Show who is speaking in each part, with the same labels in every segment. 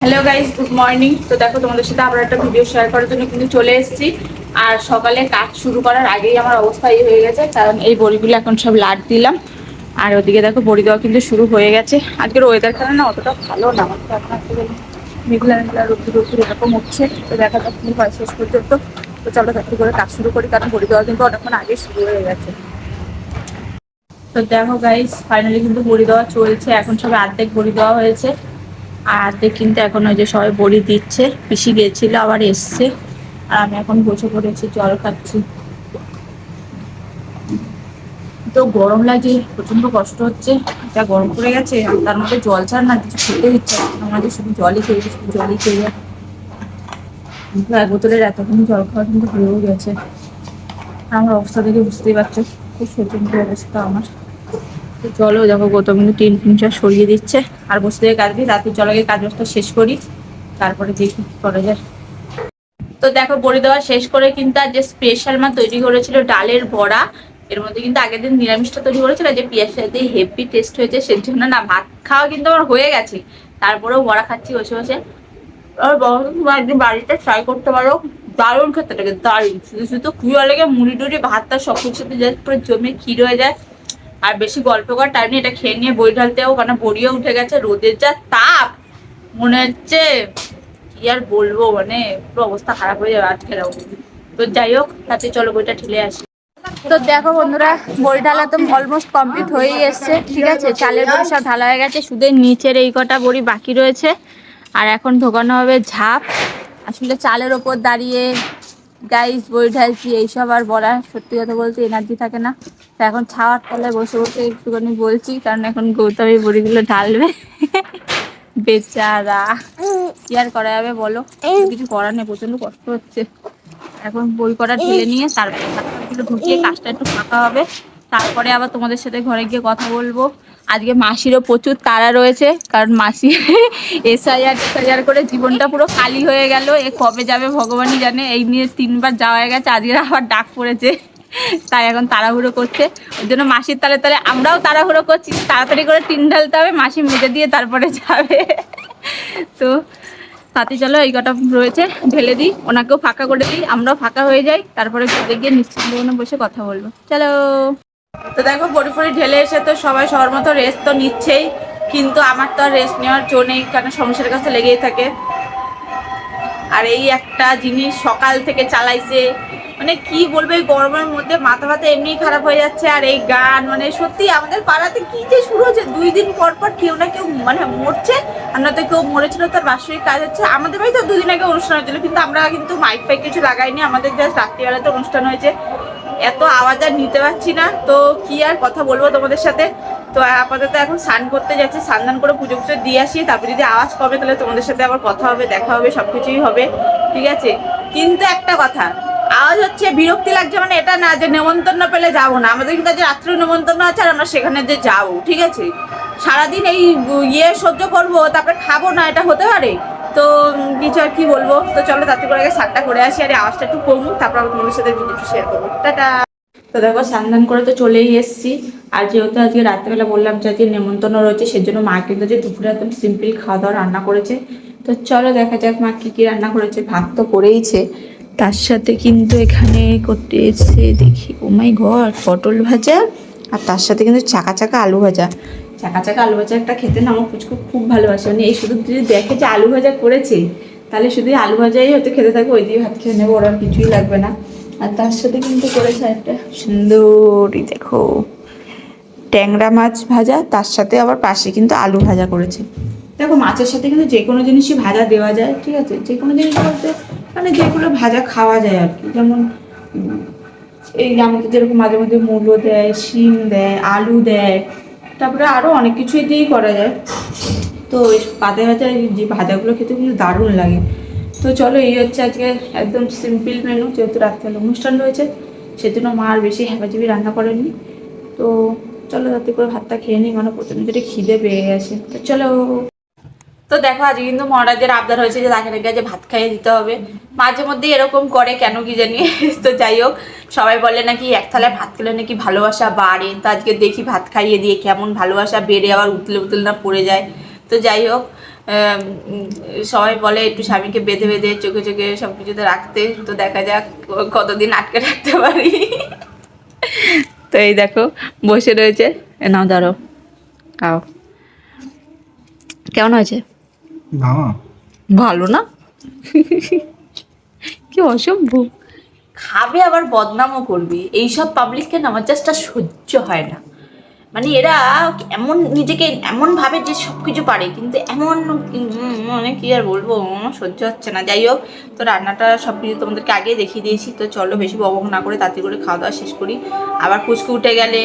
Speaker 1: Hello guys, good morning. তো দেখো, তোমাদের সাথে আবার একটা ভিডিও শেয়ার করার জন্য কিন্তু চলে এসেছি। আর সকালে কাজ শুরু করার আগেই আমার অবস্থা এই হয়ে গেছে, কারণ এই বড়িগুলো এখন সব লাট দিলাম। আর ওদিকে দেখো, বড়ি দেওয়া কিন্তু শুরু হয়ে গেছে। আজকের ওয়েদার খানা না অতটা ভালো না, আমার তো এখন আসলে মেঘলা মেঘলা রোদ্দুর রোদ্দুর এরকম উঠছে। তো দেখা যাক কি হয় শেষ পর্যন্ত। তো চলো তাড়াতাড়ি করে কাজ শুরু করি, কারণ বড়ি দেওয়া কিন্তু অনেকক্ষণ আগে শুরু হয়ে গেছে। তো দেখো গাইস, ফাইনালি কিন্তু বড়ি দেওয়া চলছে। এখন সবে অর্ধেক বড়ি দেওয়া হয়েছে, আর অর্ধেক কিন্তু এখন ওই যে সবাই বড়ি দিচ্ছে। পিসি গেছিল, আবার এসছে। আর আমি এখন বসে পড়েছি, জল খাচ্ছি। তো গরম লাগে, প্রচন্ড কষ্ট হচ্ছে। যা গরম পড়ে গেছে, আর তার মধ্যে জল ছাড় না কিছু খেতে ইচ্ছা হচ্ছে না। আমাদের শুধু জলই খেয়ে, শুধু জলই খেয়ে। কিন্তু এক বোতলের এতক্ষণ জল খাওয়া কিন্তু হয়েও গেছে। আর আমার অবস্থা দেখে বুঝতেই পারছো, খুব শোচনীয় অবস্থা আমার। তো চলো, দেখো গৌতম কিন্তু টিন ফিনটা সরিয়ে দিচ্ছে। আর বসে থেকে কাজ দিই, রাতের জল কাজ বাজটা শেষ করি, তারপরে দেখি কি করা যায়। তো দেখো, বড়ি দেওয়া শেষ করে কিন্তু আর যে স্পেশাল মা তৈরি করেছিল ডালের বড়া। এর মধ্যে কিন্তু আগের দিন নিরামিষটা তৈরি করেছিল, যে পেঁয়াজ দিয়ে হেভি টেস্ট হয়েছে। সেই জন্য না ভাত খাওয়া কিন্তু আমার হয়ে গেছে, তারপরেও বড়া খাচ্ছি বসে বসে। আর বড় তোমার একদিন বাড়িতে ট্রাই করতে পারো, দারুণ খেতে লাগে, দারুণ। শুধু শুধু খুবই ভালো লাগে, মুড়ি টুড়ি ভাতটা সব কিছুর সাথে জাস্ট পুরো জমে ক্ষীর হয়ে যায়। আর বেশি গল্প করার টাইম নেই, এটা খেয়ে নিয়ে বই ঢালতেও, কারণ বড়িও উঠে গেছে। রোদের যা তাপ, মনে হচ্ছে কি আর বলবো, মানে পুরো অবস্থা খারাপ হয়ে যাবে আজকে। তো যাই হোক, তাতে চলো বইটা ঠেলে আসি। তো দেখো বন্ধুরা, বড়ি ঢালা তো অলমোস্ট কমপ্লিট হয়েই এসছে। ঠিক আছে, চালের বড়ি সব ঢালা হয়ে গেছে, শুধু নিচের এই কটা বড়ি বাকি রয়েছে। আর এখন ঢোকানো হবে ঝাঁপ। আসলে চালের ওপর দাঁড়িয়ে গাইস বড়ি ঢালছি এইসব আর বলার, সত্যি কথা বলতে এনার্জি থাকে না। তো এখন ছাওয়ার তলায় বসে বসে একটুখানি বলছি, কারণ এখন গৌতম এই বড়িগুলো ঢালবে। বেচারা, কি আর করা যাবে বলো, কিছু করার নেই, প্রচন্ড কষ্ট হচ্ছে। এখন বই কটা ঢেলে নিয়ে তারপরে ঢুকিয়ে কাজটা একটু ফাঁকা হবে। তারপরে আবার তোমাদের সাথে ঘরে গিয়ে কথা বলবো। আজকে মাসিরও প্রচুর তাড়া রয়েছে, কারণ মাসি এসআইআর করে জীবনটা পুরো খালি হয়ে গেল। এ কবে যাবে ভগবানই জানে। এই নিয়ে 3বার যাওয়া হয়ে গেছে, আজকে আবার ডাক পড়েছে। তাই এখন তাড়াহুড়ো করছে। ওই জন্য মাসির তালে তালে আমরাও তাড়াহুড়ো করছি, তাড়াতাড়ি করে টিন ঢালতে হবে, মাসি মেজে দিয়ে তারপরে যাবে। তো তাতে চলো, এই কটা রয়েছে ঢেলে দিই, ওনাকেও ফাঁকা করে দিই, আমরাও ফাঁকা হয়ে যাই, তারপরে ঘরে গিয়ে নিশ্চিন্ত মনে বসে কথা বলবো। চলো। তো দেখো, বড়ি ফড়ি ঢেলে এসে তো সবাই সবার মতো রেস্ট তো নিচ্ছেই, কিন্তু আমার তো আর রেস্ট নেওয়ার জো নেই, কারণ সংসারের কাছে লেগেই থাকে। আর এই একটা জিনিস সকাল থেকে চালাইছে, মানে কি বলবো, এই গরমের মধ্যে মাথা ব্যথা এমনি খারাপ হয়ে যাচ্ছে। আর এই গান, মানে সত্যি আমাদের পাড়াতে কি যে শুরু হচ্ছে, 2 দিন পর পর কেউ না কেউ মানে মরছে। আর নয়তো কেউ মরেছিল, তার বাৎসরিক কাজ হচ্ছে। আমাদের বাড়িতে 2 দিন আগে অনুষ্ঠান হয়েছিল, কিন্তু আমরা কিন্তু মাইক ফাইক কিছু লাগাইনি, আমাদের জাস্ট রাত্রিবেলাতে অনুষ্ঠান হয়েছে। এত আওয়াজ আর নিতে পারছি না, তো কি আর কথা বলবো তোমাদের সাথে। তো আপাতত এখন স্নান করতে যাচ্ছি, স্নান করে পুজো পুজো দিয়ে আসি, তারপরে যদি আওয়াজ কমে তাহলে তোমাদের সাথে আবার কথা হবে, দেখা হবে, সবকিছুই হবে। ঠিক আছে, কিন্তু একটা কথা, আওয়াজ হচ্ছে বিরক্তি লাগছে, মানে এটা না যে নেমন্তন্ন পেলে যাবো না। আমাদের কিন্তু আজ রাত্রে নেমন্তন্ন আছে, আর আমরা সেখানে যে যাবো, ঠিক আছে। সারাদিন এই সহ্য করবো, তারপরে খাবো না, এটা হতে পারে? তো কিছু আর কি বলবো। তো চলো তাতে করে আগে স্নানটা করে আসি, আর আওয়াজটা একটু কমুক, তারপর আমি তোমাদের সাথে ভিডিও শেয়ার করবো। টাটা। তো দেখো, স্নান করে তো চলেই এসেছি। আর যেহেতু আজকে রাত্রেবেলা বললাম যে আজকে নেমন্তন্ন রয়েছে, সেজন্য মা কিন্তু যে দুপুরে একদম সিম্পল খাওয়া দাওয়া রান্না করেছে। তো চলো দেখা যাক মা কী কী রান্না করেছে। ভাত তো করেইছে, তার সাথে কিন্তু এখানে করতেছে, দেখি ও মাই গড, পটল ভাজা। আর তার সাথে কিন্তু চাকা চাকা আলু ভাজা। চাকা চাকা আলু ভাজা একটা খেতে না আমার পুচকু খুব ভালোবাসে, মানে এই শুধু যদি দেখে যে আলু ভাজা করেছে, তাহলে শুধু আলু ভাজাই হয়তো খেতে থাকবে, ওই দিয়ে ভাত খেয়ে নেবো, ওর আর কিছুই লাগবে না। আর তার সাথে কিন্তু করেছে একটা সুন্দরই দেখো ট্যাংরা মাছ ভাজা, তার সাথে আবার পাশে কিন্তু আলু ভাজা করেছে। দেখো, মাছের সাথে কিন্তু যে কোনো জিনিসই ভাজা দেওয়া যায়, ঠিক আছে। যে কোনো জিনিস বলতে মানে যেগুলো ভাজা খাওয়া যায় আর কি, যেমন এই আমাদের যেরকম মাঝে মধ্যে মূলো দেয়, শিম দেয়, আলু দেয়, তারপরে আরও অনেক কিছুই দিয়েই করা যায়। তো ওই পাতে ভাজা যে ভাজাগুলো খেতে কিন্তু দারুণ লাগে। তো চলো, এই হচ্ছে আজকে একদম সিম্পল মেনু, যেহেতু রাত্রে অনুষ্ঠান রয়েছে, সেজন্য মা আর বেশি হ্যাবাজিবি রান্না করেননি। তো চলো তাতে করে ভাতটা খেয়ে নিই, মানে প্রচণ্ড যেটা খিদে পেয়ে গেছে। তো চলো। তো দেখো, আজকে কিন্তু মহারাজের আবদার হয়েছে যে তাকে নাকি আজকে ভাত খাইয়ে দিতে হবে। মাঝে মধ্যে এরকম করে, কেন কি জানি। তো যাই হোক, সবাই বলে নাকি এক থালায় ভাত খেলে নাকি ভালোবাসা বাড়ে। তো আজকে দেখি ভাত খাইয়ে দিয়ে কেমন ভালোবাসা বেড়ে আবার উতলে উতলে না পড়ে যায়। তো যাই হোক, সবাই বলে একটু স্বামীকে বেঁধে বেঁধে চোখে চোখে সব কিছুতে রাখতে, তো দেখা যাক কতদিন আটকে রাখতে পারি। তো এই দেখো বসে রয়েছে, নাও ধরো খাও। কেমন হয়েছে? ভালো না? কি অসভ্য, খাবে আবার বদনামও করবি। এইসব পাবলিককে না আমার জাস্ট আর সহ্য হয় না। মানে এরা এমন নিজেকে এমন ভাবে যে সব কিছু পারে, কিন্তু এমন মানে কি আর বলবো, সহ্য হচ্ছে না। যাই হোক, তো রান্নাটা সব কিছু তোমাদেরকে আগেই দেখিয়ে দিয়েছি। তো চলো বেশি বকবক না করে তাড়াতাড়ি করে খাওয়া দাওয়া শেষ করি। আবার পুচকু উঠে গেলে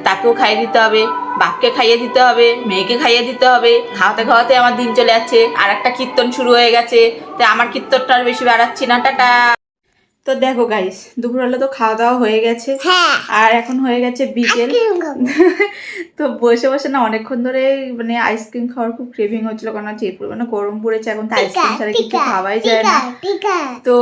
Speaker 1: তাকেও খাইয়ে দিতে হবে, বাপকে খাইয়ে দিতে হবে, মেয়েকে খাইয়ে দিতে হবে। খাওয়াতে খাওয়াতে আমার দিন চলে যাচ্ছে। আর একটা কীর্তন শুরু হয়ে গেছে, তাই আমার কীর্তনটা আর বেশি বাড়াচ্ছি না। টাটা। তো দেখো গাইস, দুপুরবেলা তো খাওয়া দাওয়া হয়ে গেছে, আর এখন হয়ে গেছে বিকেল। তো বসে বসে না অনেকক্ষণ ধরে মানে আইসক্রিম খাওয়ার খুব ক্রেভিং হচ্ছিল, কারণ যে পরিমাণে গরম পড়েছে এখন তো আইসক্রিম ছাড়া কিছু খাওয়াই যায় না। তো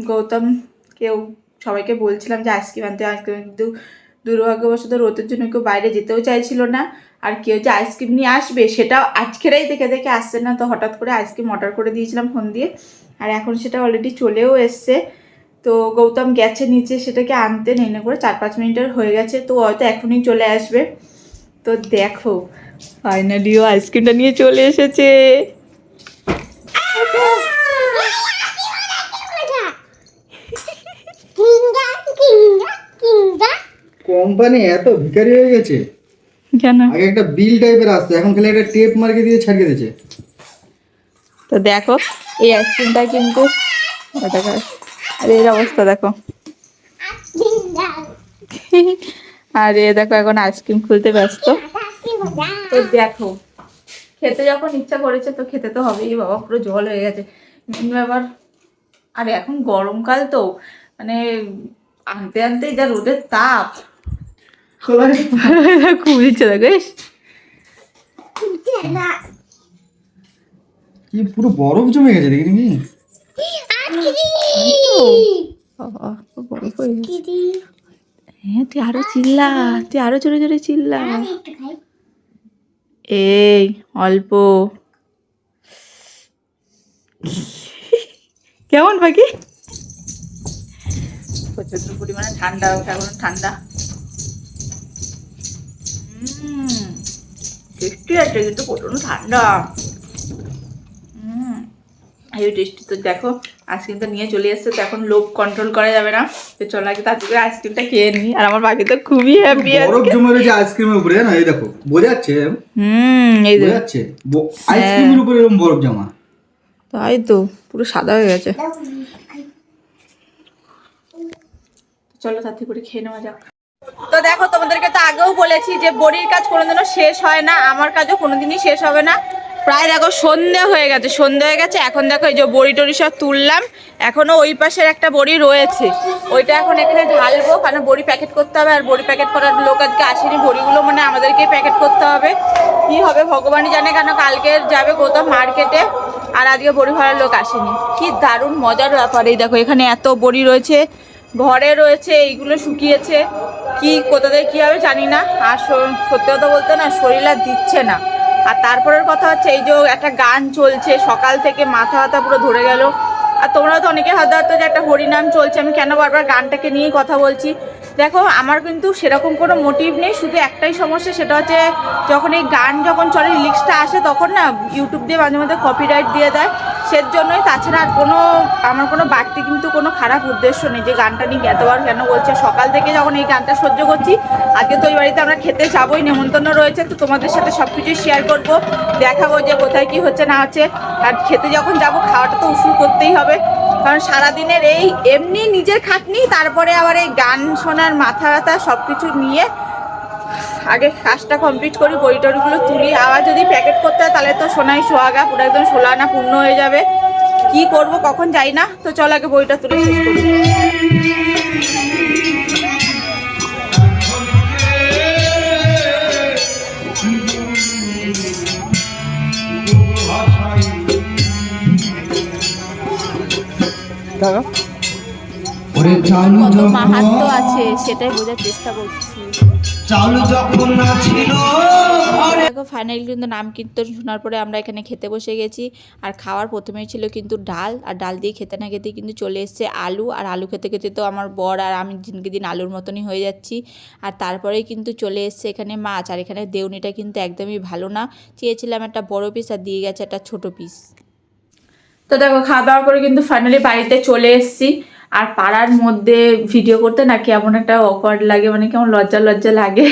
Speaker 1: গৌতমকেও সবাইকে বলছিলাম যে আইসক্রিম আনতে, আইসক্রিম, কিন্তু দুর্ভাগ্যবশত রোদের জন্য কেউ বাইরে যেতেও চাইছিল না। আর কেউ যে আইসক্রিম নিয়ে আসবে সেটাও আজকেরাই দেখে দেখে আসছে না। তো হঠাৎ করে আইসক্রিম অর্ডার করে দিয়েছিলাম ফোন দিয়ে, আর এখন সেটা অলরেডি চলেও এসছে। তো গৌতম গেছে নিচে সেটাকে আনতে, নেনে করে 4-5 মিনিটের হয়ে গেছে, তো হয়তো এখনই চলে আসবে। তো দেখো ফাইনালিও আইসক্রিমটা নিয়ে চলে এসেছে।
Speaker 2: কোম্পানি এত ভিখারি হয়ে গেছে
Speaker 1: কেন?
Speaker 2: আগে একটা বিল টাইপের আসতো, এখন খালি একটা টেপ মার্কে দিয়ে ছাড়িয়ে দিয়েছে।
Speaker 1: তো দেখো এই আইসক্রিমটা কিন্তু দেখো, আর এর অবস্থা দেখো। আর এ দেখো এখন আইসক্রিম খুলতে ব্যস্ত। তো দেখো খেতে যখন ইচ্ছা করেছে তো খেতে তো হবেই। বাবা পুরো জল হয়ে গেছে ব্যাপার। আর এখন গরমকাল তো মানে আনতে আনতেই যা রোদের তাপ, খুব ইচ্ছে দেখো।
Speaker 2: কি পুরো বরফ জমে গেছে দেখি নাকি।
Speaker 1: হ্যাঁ তুই আরো চিল্লা, তুই আরো জোরে জোরে চিল্লা। এই অল্প কেমন পাখি? প্রচন্ড পরিমাণে ঠান্ডা, এখন ঠান্ডা। টেস্টি আছে কিন্তু প্রচন্ড ঠান্ডা। এই টেস্টি। তো দেখো আইসক্রিমটা নিয়ে চলে এসছে, তো এখন লোভ কন্ট্রোল করা যাবে না। তো চলো আগে তার থেকে আইসক্রিমটা খেয়ে নিই। আর আমার বাকি তো খুবই হ্যাপি।
Speaker 2: বরফ জমে রয়েছে আইসক্রিমের উপরে, না এই দেখো বোঝা যাচ্ছে।
Speaker 1: এই
Speaker 2: বোঝা যাচ্ছে আইসক্রিমের উপরে এরকম বরফ জমা।
Speaker 1: তাই তো পুরো সাদা হয়ে গেছে। চলো তাড়াতাড়ি করে খেয়ে নেওয়া যাক। তো দেখো তোমাদেরকে তো আগেও বলেছি যে বড়ির কাজ কোনোদিনও শেষ হয় না, আমার কাজও কোনোদিনই শেষ হবে না। প্রায় দেখো সন্ধে হয়ে গেছে, এখন দেখো এই যে বড়ি টড়ি সব তুললাম। এখনো ওই পাশের একটা বড়ি রয়েছে, ওইটা এখন এখানে ঢালবো, কারণ বড়ি প্যাকেট করতে হবে। আর বড়ি প্যাকেট করার লোক আজকে আসেনি, বড়িগুলো মানে আমাদেরকে প্যাকেট করতে হবে। কি হবে ভগবানই জানে, কেন কালকে যাবে কোথাও মার্কেটে, আর আজকে বড়ি ভরার লোক আসেনি। কি দারুণ মজার ব্যাপার। এই দেখো এখানে এত বড়ি রয়েছে, ঘরে রয়েছে, এইগুলো শুকিয়েছে। কি কোথা থেকে কী হবে জানি না। আর সত্যি কথা বলতে না শরীর আর দিচ্ছে না। আর তারপরের কথা হচ্ছে এই যে একটা গান চলছে সকাল থেকে, মাথা ব্যথা পুরো ধরে গেল। আর তোমরা তো অনেকে হয়তো যে একটা হরিনাম চলছে, আমি কেন বারবার গানটাকে নিয়েই কথা বলছি। দেখো আমার কিন্তু সেরকম কোনো মোটিভ নেই, শুধু একটাই সমস্যা, সেটা হচ্ছে যখন এই গান যখন চলে লিরিক্সটা আসে তখন না ইউটিউব দিয়ে মাঝে মাঝে কপিরাইট দিয়ে দেয়, সেজন্যই। তাছাড়া আর কোনো আমার কোনো বাড়তি কিন্তু কোনো খারাপ উদ্দেশ্য নেই যে গানটা নিয়ে এতবার কেন বলছে। সকাল থেকে যখন এই গানটা সহ্য করছি, আজকে তো ওই বাড়িতে আমরা খেতে যাবোই, নেমন্তন্ন রয়েছে, তো তোমাদের সাথে সব কিছু শেয়ার করবো, দেখাবো যে কোথায় কি হচ্ছে না হচ্ছে। আর খেতে যখন যাবো খাওয়াটা তো উসুল করতেই হবে, কারণ সারাদিনের এই এমনি নিজের খাটনি, তারপরে আবার এই গান শোনার মাথা ব্যথা সব কিছু নিয়ে আগে কাজটা কমপ্লিট করি, বড়ি টড়িগুলো তুলি। আবার যদি প্যাকেট করতে হয় তাহলে তো সোনাই সোহাগা, পুরো একদম সোলানা পূর্ণ হয়ে যাবে। কি করব কখন যাই না। তো চল আগে বইটা তুলে শেষ করি। কত মাহাত্ম্য আছে সেটাই বোঝার চেষ্টা করছি।
Speaker 3: চাউল যখন না ছিল ঘরে।
Speaker 1: দেখো ফাইনালি কিন্তু নাম কীর্তন শোনার পরে আমরা এখানে খেতে বসে গেছি। আর খাওয়ার প্রথমেই ছিল কিন্তু ডাল, আর ডাল দিয়ে খেতে না খেতে কিন্তু চলে এসছে আলু। আর আলু খেতে খেতে তো আমার বর আর আমি দিনকে দিন আলুর মতনই হয়ে যাচ্ছি। আর তারপরেই কিন্তু চলে এসছে এখানে মাছ। আর এখানে দেউনিটা কিন্তু একদমই ভালো না, চেয়েছিলাম একটা বড় পিস আর দিয়ে গেছে একটা ছোট পিস। তো দেখো খাওয়া দাওয়া করে কিন্তু ফাইনালি বাড়িতে চলে এসেছি। আর পাড়ার মধ্যে ভিডিও করতে না কেমন একটা অকওয়ার্ড লাগে, মানে কেমন লজ্জা লজ্জা লাগে।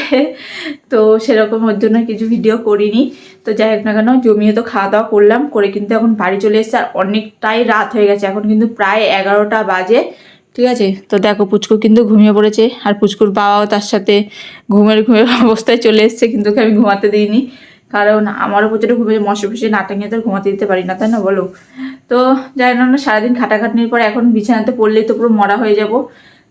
Speaker 1: তো সেরকম ওর জন্য কিছু ভিডিও করিনি। তো যাই হোক না কেন, জমিয়ে তো খাওয়া দাওয়া করলাম, করে কিন্তু এখন বাড়ি চলে এসেছে। আর অনেকটাই রাত হয়ে গেছে, এখন কিন্তু প্রায় 11টা বাজে। ঠিক আছে, তো দেখো পুচকু কিন্তু ঘুমিয়ে পড়েছে। আর পুচকুর বাবাও তার সাথে ঘুমের অবস্থায় চলে এসেছে, কিন্তু ওকে আমি ঘুমাতে দিইনি, কারণ আমারও প্রচুর ঘুমিয়ে মশে ফসে না টাঙিয়ে তো ঘুমাতে দিতে পারি না, তাই না বলো। তো যাই না, সারাদিন খাটাখাটনির পর এখন বিছানাতে পড়লেই তো পুরো মরা হয়ে যাব।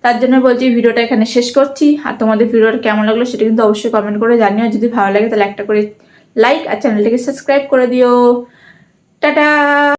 Speaker 1: তার জন্য বলছি ভিডিওটা এখানে শেষ করছি। আর তোমাদের ভিডিওটা কেমন লাগলো সেটা কিন্তু অবশ্যই কমেন্ট করে জানিও। যদি ভালো লাগে তাহলে একটা করে লাইক আর চ্যানেলটাকে সাবস্ক্রাইব করে দিও। টাটা।